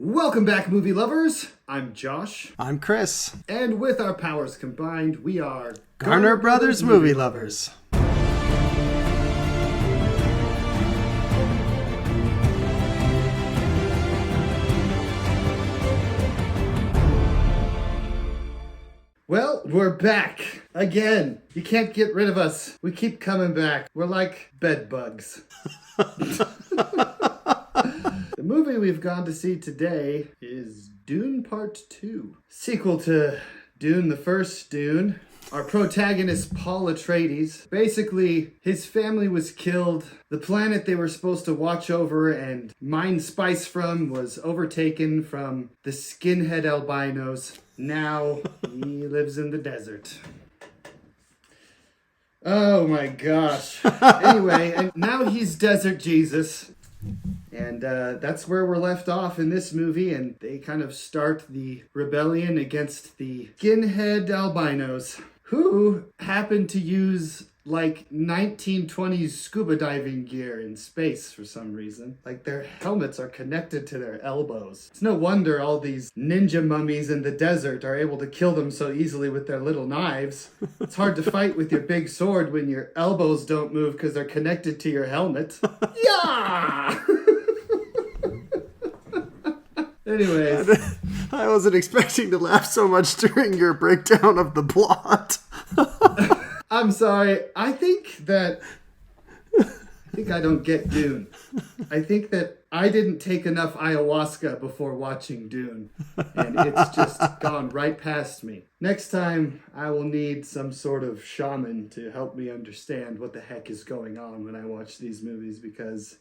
Welcome back, movie lovers. I'm Josh. I'm Chris. And with our powers combined, we are Garner Brothers Movie Lovers. Well, we're back again. You can't get rid of us. We keep coming back. We're like bed bugs. The movie we've gone to see today is Dune Part 2. Sequel to Dune, the first Dune. Our protagonist, Paul Atreides, basically, his family was killed. The planet they were supposed to watch over and mine spice from was overtaken from the skinhead albinos. Now, he lives in the desert. Oh my gosh. Anyway, and now he's Desert Jesus. And that's where we're left off in this movie, and they kind of start the rebellion against the skinhead albinos, who happen to use like 1920s scuba diving gear in space for some reason. Like their helmets are connected to their elbows. It's no wonder all these ninja mummies in the desert are able to kill them so easily with their little knives. It's hard to fight with your big sword when your elbows don't move because they're connected to your helmet. Yeah! Anyways. I wasn't expecting to laugh so much during your breakdown of the plot. I'm sorry. I think I don't get Dune. I think that I didn't take enough ayahuasca before watching Dune. And it's just gone right past me. Next time, I will need some sort of shaman to help me understand what the heck is going on when I watch these movies, because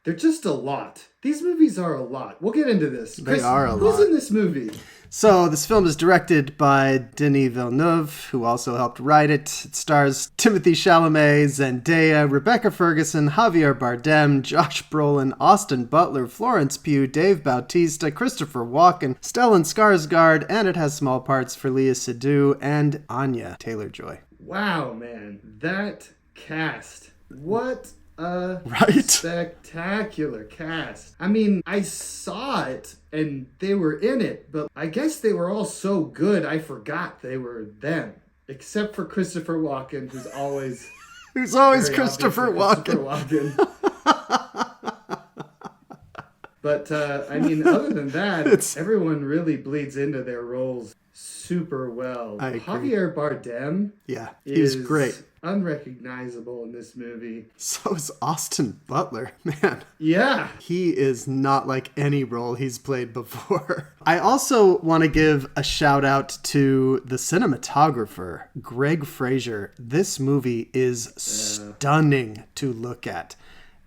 they're just a lot. These movies are a lot. We'll get into this. Chris, They are a lot. Who's in this movie? So, this film is directed by Denis Villeneuve, who also helped write it. It stars Timothée Chalamet, Zendaya, Rebecca Ferguson, Javier Bardem, Josh Brolin, Austin Butler, Florence Pugh, Dave Bautista, Christopher Walken, Stellan Skarsgård, and it has small parts for Léa Seydoux and Anya Taylor-Joy. Wow, man. That cast. What a Right? spectacular cast. I mean, I saw it and they were in it, but I guess they were all so good I forgot they were them. Except for Christopher Walken, who's always very Christopher obviously Walken. But, I mean, other than that, everyone really bleeds into their roles super well. I agree. Javier Bardem Yeah, he was great. Unrecognizable in this movie. So is Austin Butler, man. Yeah. He is not like any role he's played before. I also want to give a shout out to the cinematographer, Greg Fraser. This movie is stunning to look at.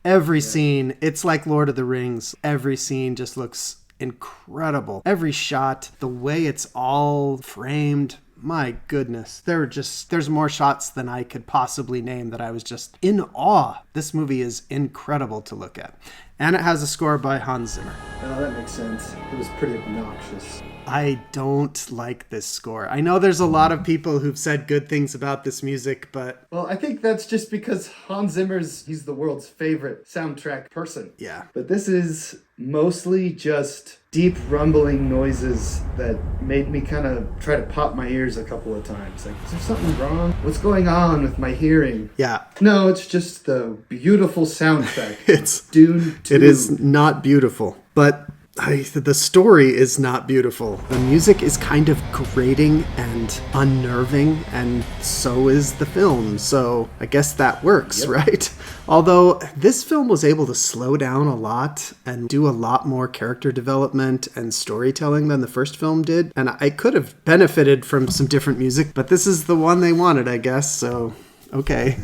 Every scene, it's like Lord of the Rings. Every scene just looks incredible. Every shot, the way it's all framed, my goodness. There's more shots than I could possibly name that I was just in awe. This movie is incredible to look at. And it has a score by Hans Zimmer. Oh, that makes sense. It was pretty obnoxious. I don't like this score. I know there's a lot of people who've said good things about this music, but... Well, I think that's just because Hans Zimmer's, he's the world's favorite soundtrack person. Yeah. But this is mostly just deep rumbling noises that made me kind of try to pop my ears a couple of times. Like, is there something wrong? What's going on with my hearing? Yeah. No, it's just the beautiful soundtrack. It's Dune 2. It is not beautiful, but the story is not beautiful. The music is kind of grating and unnerving, and so is the film. So I guess that works, right? Although this film was able to slow down a lot and do a lot more character development and storytelling than the first film did. And I could have benefited from some different music, but this is the one they wanted, I guess. So, okay.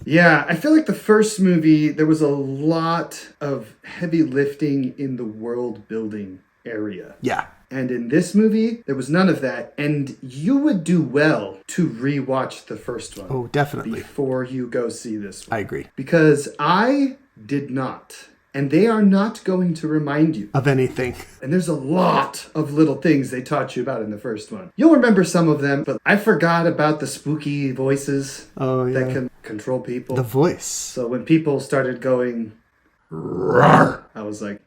Yeah, I feel like the first movie, there was a lot of heavy lifting in the world building area. Yeah. And in this movie, there was none of that. And you would do well to rewatch the first one. Oh, definitely. Before you go see this one. I agree. Because I did not. And they are not going to remind you of anything. And there's a lot of little things they taught you about in the first one. You'll remember some of them, but I forgot about the spooky voices that can control people. The voice. So when people started going, "Roar," I was like,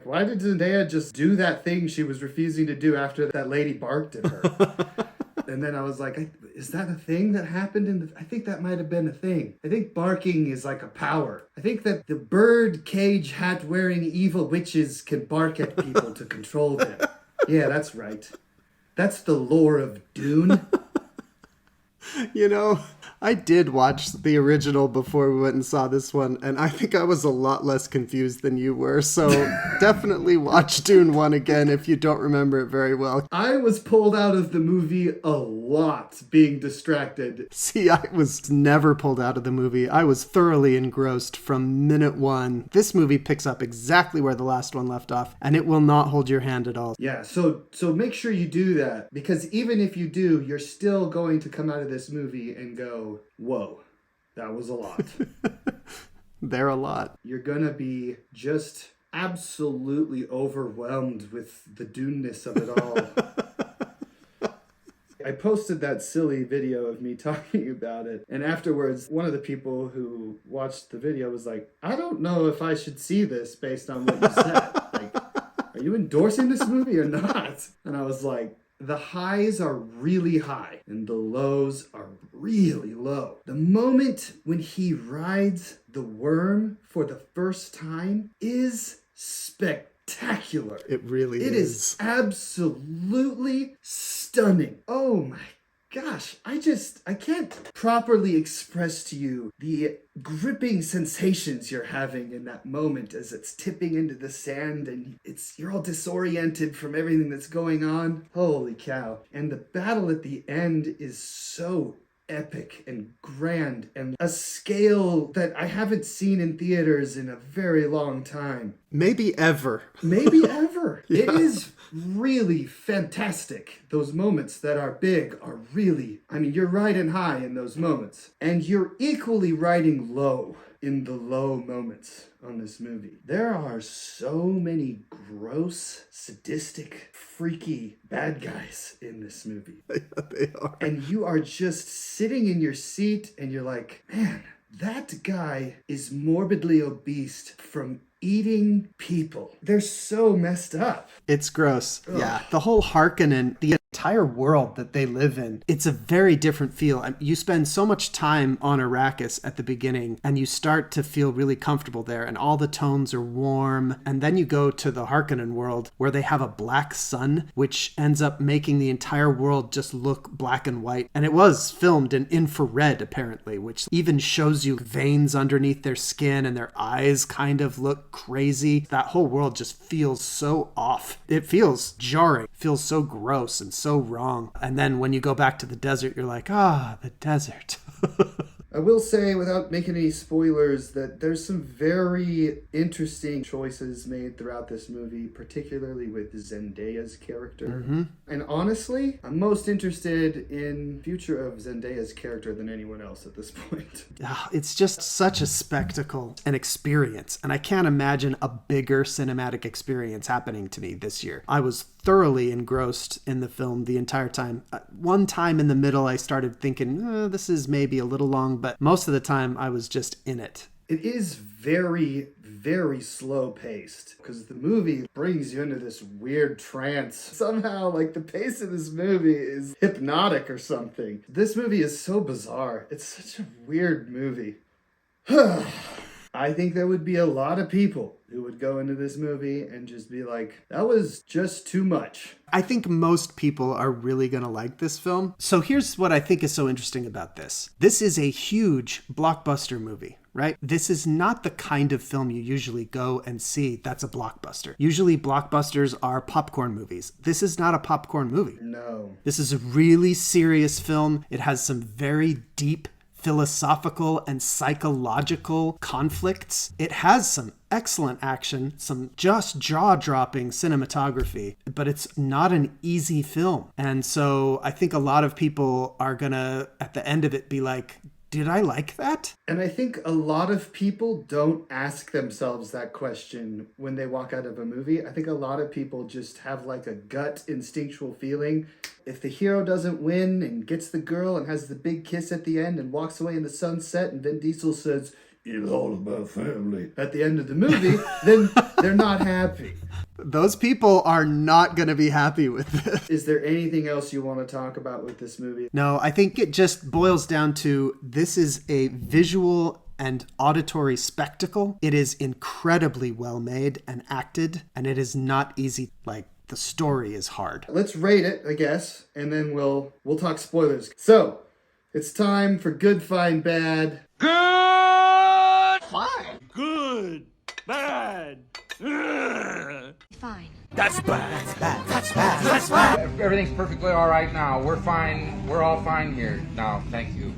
Why did Zendaya just do that thing she was refusing to do after that lady barked at her? And then I was like, is that a thing that happened? I think that might have been a thing. I think barking is like a power. I think that the bird cage hat wearing evil witches can bark at people to control them. Yeah, that's right. That's the lore of Dune. You know, I did watch the original before we went and saw this one, and I think I was a lot less confused than you were. So definitely watch Dune 1 again if you don't remember it very well. I was pulled out of the movie a lot being distracted. See, I was never pulled out of the movie. I was thoroughly engrossed from minute one. This movie picks up exactly where the last one left off, and it will not hold your hand at all. Yeah, so make sure you do that, because even if you do, you're still going to come out of this movie and go, whoa, that was a lot. They're a lot. You're gonna be just absolutely overwhelmed with the Dune-ness of it all. I posted that silly video of me talking about it, and afterwards, one of the people who watched the video was like, I don't know if I should see this based on what you said. Like, are you endorsing this movie or not? And I was like, the highs are really high and the lows are really low. The moment when he rides the worm for the first time is spectacular. It really is. It is absolutely stunning. Oh my gosh, I can't properly express to you the gripping sensations you're having in that moment as it's tipping into the sand and you're all disoriented from everything that's going on. Holy cow. And the battle at the end is so epic and grand and a scale that I haven't seen in theaters in a very long time. Maybe ever. Maybe ever. Yeah. It is really fantastic. Those moments that are big are really, I mean, you're riding high in those moments. And you're equally riding low in the low moments on this movie. There are so many gross, sadistic, freaky bad guys in this movie. Yeah, they are. And you are just sitting in your seat and you're like, man, that guy is morbidly obese from eating people. They're so messed up. It's gross. Ugh. Yeah. The whole Harkonnen, the entire world that they live in, it's a very different feel. You spend so much time on Arrakis at the beginning and you start to feel really comfortable there and all the tones are warm. And then you go to the Harkonnen world where they have a black sun, which ends up making the entire world just look black and white. And it was filmed in infrared, apparently, which even shows you veins underneath their skin and their eyes kind of look crazy. That whole world just feels so off. It feels jarring. It feels so gross and so wrong. And then when you go back to the desert, you're like, the desert. I will say, without making any spoilers, that there's some very interesting choices made throughout this movie, particularly with Zendaya's character. Mm-hmm. And honestly, I'm most interested in the future of Zendaya's character than anyone else at this point. It's just such a spectacle and experience. And I can't imagine a bigger cinematic experience happening to me this year. I was thoroughly engrossed in the film the entire time. One time in the middle, I started thinking, this is maybe a little long, but most of the time I was just in it. It is very, very slow paced because the movie brings you into this weird trance. Somehow, like, the pace of this movie is hypnotic or something. This movie is so bizarre. It's such a weird movie. I think there would be a lot of people who would go into this movie and just be like, that was just too much. I think most people are really going to like this film. So here's what I think is so interesting about this. This is a huge blockbuster movie, right? This is not the kind of film you usually go and see that's a blockbuster. Usually blockbusters are popcorn movies. This is not a popcorn movie. No. This is a really serious film. It has some very deep philosophical and psychological conflicts. It has some excellent action, some just jaw-dropping cinematography, but it's not an easy film. And so I think a lot of people are gonna, at the end of it, be like, did I like that? And I think a lot of people don't ask themselves that question when they walk out of a movie. I think a lot of people just have like a gut instinctual feeling. If the hero doesn't win and gets the girl and has the big kiss at the end and walks away in the sunset and Vin Diesel says, it's all about family at the end of the movie, then they're not happy. Those people are not going to be happy with this. Is there anything else you want to talk about with this movie? No, I think it just boils down to this is a visual and auditory spectacle. It is incredibly well made and acted, and it is not easy. Like, the story is hard. Let's rate it, I guess, and then we'll talk spoilers. So, it's time for Good, Fine, Bad. Good! Fine. Good. Bad. Ugh. Fine. That's bad. That's bad. That's bad. That's bad. Everything's perfectly all right now. We're fine. We're all fine here now. Thank you.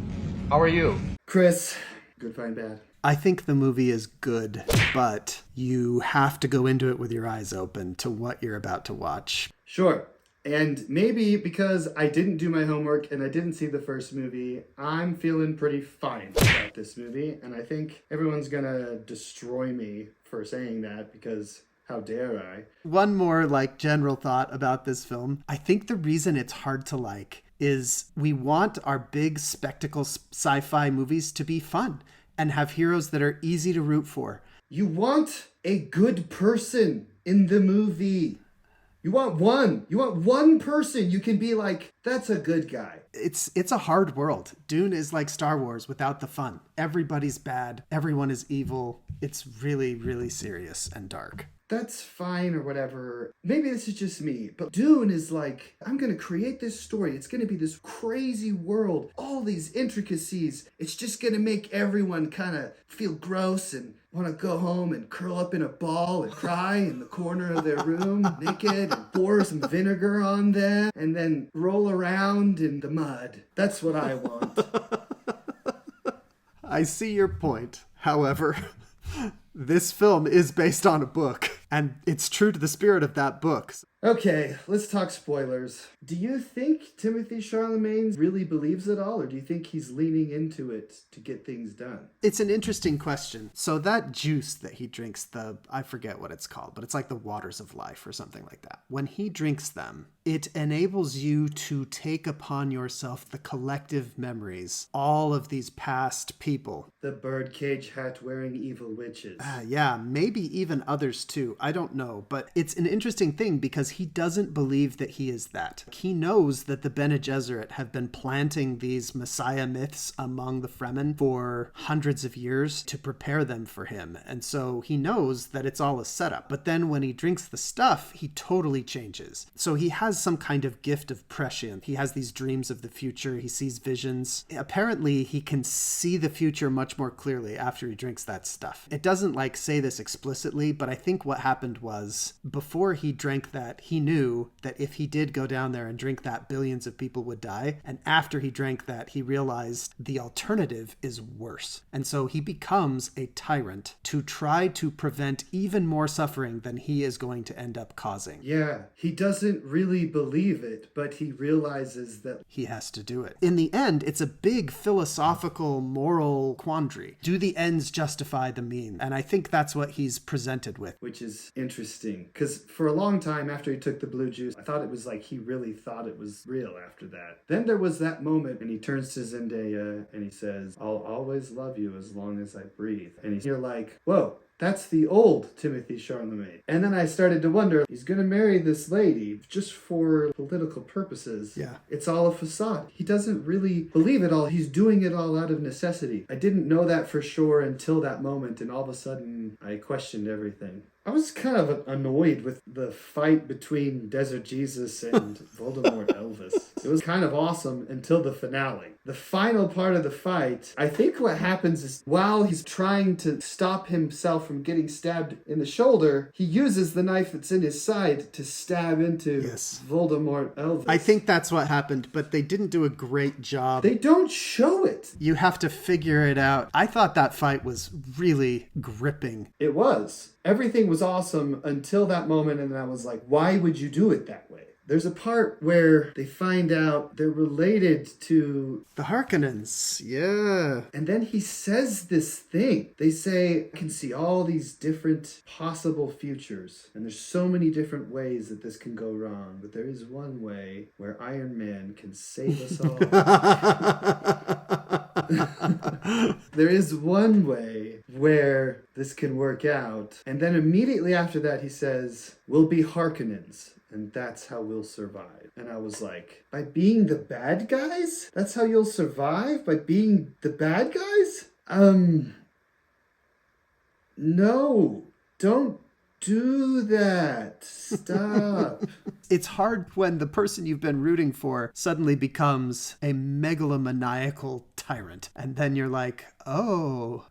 How are you? Chris, Good, Fine, Bad. I think the movie is good, but you have to go into it with your eyes open to what you're about to watch. Sure. And maybe because I didn't do my homework and I didn't see the first movie, I'm feeling pretty fine about this movie. And I think everyone's gonna destroy me for saying that because how dare I? One more general thought about this film. I think the reason it's hard to like is we want our big spectacle sci-fi movies to be fun and have heroes that are easy to root for. You want a good person in the movie. You want one. You want one person you can be like, that's a good guy. It's a hard world. Dune is like Star Wars without the fun. Everybody's bad. Everyone is evil. It's really, really serious and dark. That's fine or whatever. Maybe this is just me, but Dune is like, I'm going to create this story. It's going to be this crazy world, all these intricacies. It's just going to make everyone kind of feel gross and want to go home and curl up in a ball and cry in the corner of their room naked and pour some vinegar on them and then roll around in the mud. That's what I want. I see your point. However, this film is based on a book, and it's true to the spirit of that book. Okay, let's talk spoilers. Do you think Timothy Chalamet really believes it all, or do you think he's leaning into it to get things done? It's an interesting question. So that juice that he drinks, I forget what it's called, but it's like the waters of life or something like that. When he drinks them, it enables you to take upon yourself the collective memories, all of these past people. The birdcage hat wearing evil witches. Yeah, maybe even others too. I don't know, but it's an interesting thing because he doesn't believe that he is that. He knows that the Bene Gesserit have been planting these messiah myths among the Fremen for hundreds of years to prepare them for him. And so he knows that it's all a setup. But then when he drinks the stuff, he totally changes. So he has some kind of gift of prescience. He has these dreams of the future. He sees visions. Apparently, he can see the future much more clearly after he drinks that stuff. It doesn't say this explicitly, but I think what happened was before he drank that, he knew that if he did go down there and drink that, billions of people would die. And after he drank that, he realized the alternative is worse. And so he becomes a tyrant to try to prevent even more suffering than he is going to end up causing. Yeah, he doesn't really believe it, but he realizes that he has to do it. In the end, it's a big philosophical, moral quandary. Do the ends justify the means? And I think that's what he's presented with. Which is interesting, because for a long time after he took the blue juice, I thought it was like he really thought it was real after that. Then there was that moment, and he turns to Zendaya, and he says, I'll always love you as long as I breathe. And you're like, whoa, that's the old Timothy Chalamet. And then I started to wonder, he's going to marry this lady just for political purposes. Yeah. It's all a facade. He doesn't really believe it all. He's doing it all out of necessity. I didn't know that for sure until that moment, and all of a sudden I questioned everything. I was kind of annoyed with the fight between Desert Jesus and Voldemort Elvis. It was kind of awesome until the finale. The final part of the fight, I think what happens is while he's trying to stop himself from getting stabbed in the shoulder, he uses the knife that's in his side to stab into Voldemort Elvis. I think that's what happened, but they didn't do a great job. They don't show it. You have to figure it out. I thought that fight was really gripping. It was. Everything was awesome until that moment, and I was like, why would you do it that way? There's a part where they find out they're related to the Harkonnens. Yeah. And then he says this thing. They say, I can see all these different possible futures, and there's so many different ways that this can go wrong, but there is one way where Iron Man can save us all. There is one way where this can work out. And then immediately after that, he says, we'll be Harkonnens. And that's how we'll survive. And I was like, by being the bad guys? That's how you'll survive? By being the bad guys? No, don't do that. Stop. It's hard when the person you've been rooting for suddenly becomes a megalomaniacal tyrant. And then you're like, oh.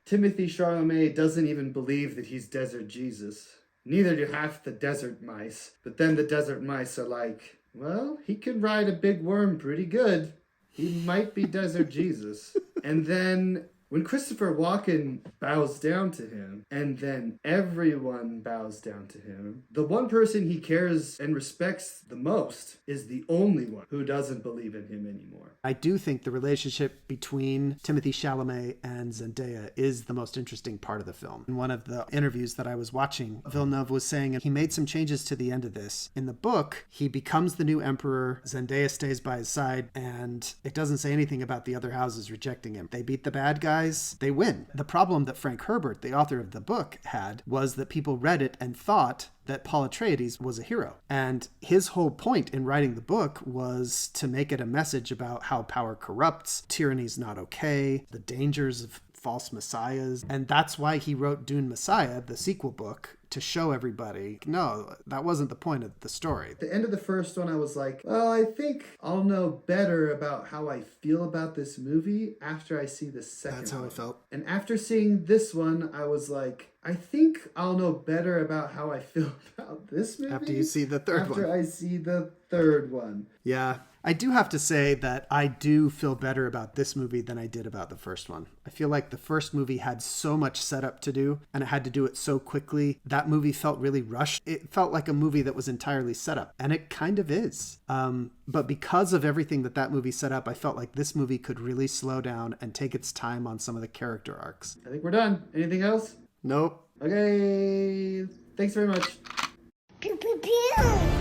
Timothy Chalamet doesn't even believe that he's Desert Jesus. Neither do half the desert mice. But then the desert mice are like, well, he can ride a big worm pretty good. He might be Desert Jesus. And then when Christopher Walken bows down to him, and then everyone bows down to him, the one person he cares and respects the most is the only one who doesn't believe in him anymore. I do think the relationship between Timothy Chalamet and Zendaya is the most interesting part of the film. In one of the interviews that I was watching, Villeneuve was saying he made some changes to the end of this. In the book, he becomes the new emperor, Zendaya stays by his side, and it doesn't say anything about the other houses rejecting him. They beat the bad guys, they win. The problem that Frank Herbert, the author of the book, had was that people read it and thought that Paul Atreides was a hero. And his whole point in writing the book was to make it a message about how power corrupts, tyranny's not okay, the dangers of false messiahs. And that's why he wrote Dune Messiah, the sequel book, to show everybody, no, that wasn't the point of the story. At the end of the first one, I was like, well, I think I'll know better about how I feel about this movie after I see the second one. That's how I felt. And after seeing this one, I was like, I think I'll know better about how I feel about this movie After you see the third one. After I see the third one. Yeah. I do have to say that I do feel better about this movie than I did about the first one. I feel like the first movie had so much setup to do, and it had to do it so quickly. That movie felt really rushed. It felt like a movie that was entirely set up, and it kind of is. But because of everything that movie set up, I felt like this movie could really slow down and take its time on some of the character arcs. I think we're done. Anything else? Nope. Okay. Thanks very much. Pew, pew, pew.